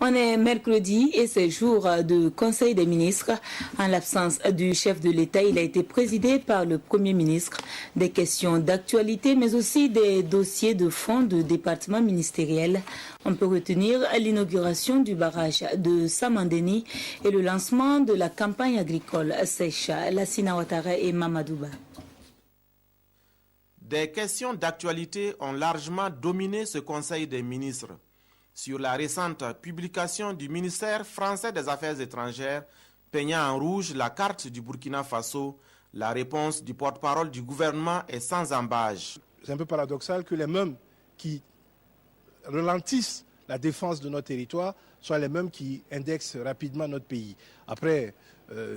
On est mercredi et c'est jour de Conseil des ministres. En l'absence du chef de l'État, il a été présidé par le Premier ministre. Des questions d'actualité, mais aussi des dossiers de fond de départements ministériels. On peut retenir l'inauguration du barrage de Samandeni et le lancement de la campagne agricole sèche. Lassina Ouattara et Mamadouba. Des questions d'actualité ont largement dominé ce Conseil des ministres. Sur la récente publication du ministère français des Affaires étrangères, peignant en rouge la carte du Burkina Faso, la réponse du porte-parole du gouvernement est sans ambages. C'est un peu paradoxal que les mêmes qui ralentissent la défense de notre territoire soient les mêmes qui indexent rapidement notre pays. Après,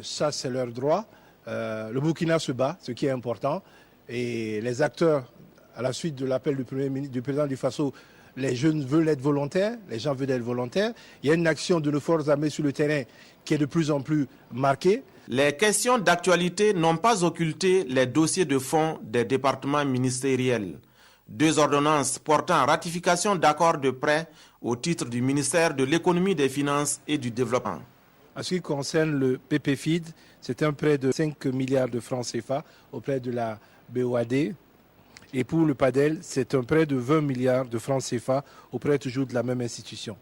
ça c'est leur droit. Le Burkina se bat, ce qui est important. Et les acteurs, à la suite de l'appel du président du Faso, les jeunes veulent être volontaires, les gens veulent être volontaires. Il y a une action de nos forces armées sur le terrain qui est de plus en plus marquée. Les questions d'actualité n'ont pas occulté les dossiers de fond des départements ministériels. 2 ordonnances portant ratification d'accords de prêt au titre du ministère de l'économie, des finances et du développement. En ce qui concerne le PPFID, c'est un prêt de 5 milliards de francs CFA auprès de la BOAD. Et pour le PADEL, c'est un prêt de 20 milliards de francs CFA auprès toujours de la même institution.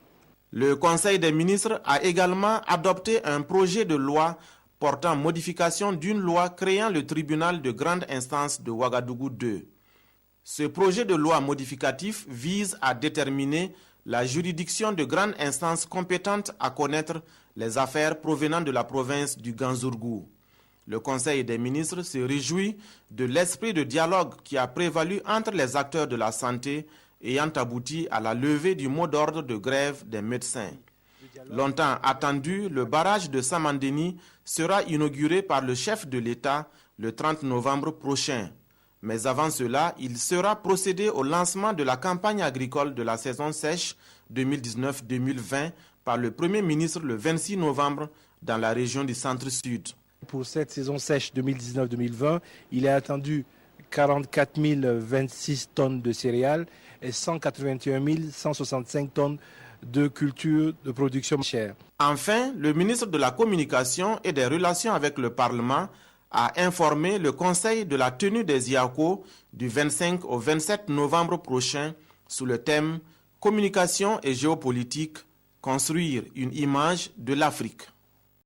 Le Conseil des ministres a également adopté un projet de loi portant modification d'une loi créant le tribunal de grande instance de Ouagadougou II. Ce projet de loi modificatif vise à déterminer la juridiction de grande instance compétente à connaître les affaires provenant de la province du Ganzourgou. Le Conseil des ministres se réjouit de l'esprit de dialogue qui a prévalu entre les acteurs de la santé ayant abouti à la levée du mot d'ordre de grève des médecins. Longtemps attendu, le barrage de Samandeni sera inauguré par le chef de l'État le 30 novembre prochain. Mais avant cela, il sera procédé au lancement de la campagne agricole de la saison sèche 2019-2020 par le Premier ministre le 26 novembre dans la région du Centre-Sud. Pour cette saison sèche 2019-2020, il est attendu 44 026 tonnes de céréales et 181 165 tonnes de culture de production chère. Enfin, le ministre de la Communication et des Relations avec le Parlement a informé le Conseil de la tenue des IACO du 25 au 27 novembre prochain sous le thème « Communication et géopolitique, construire une image de l'Afrique ».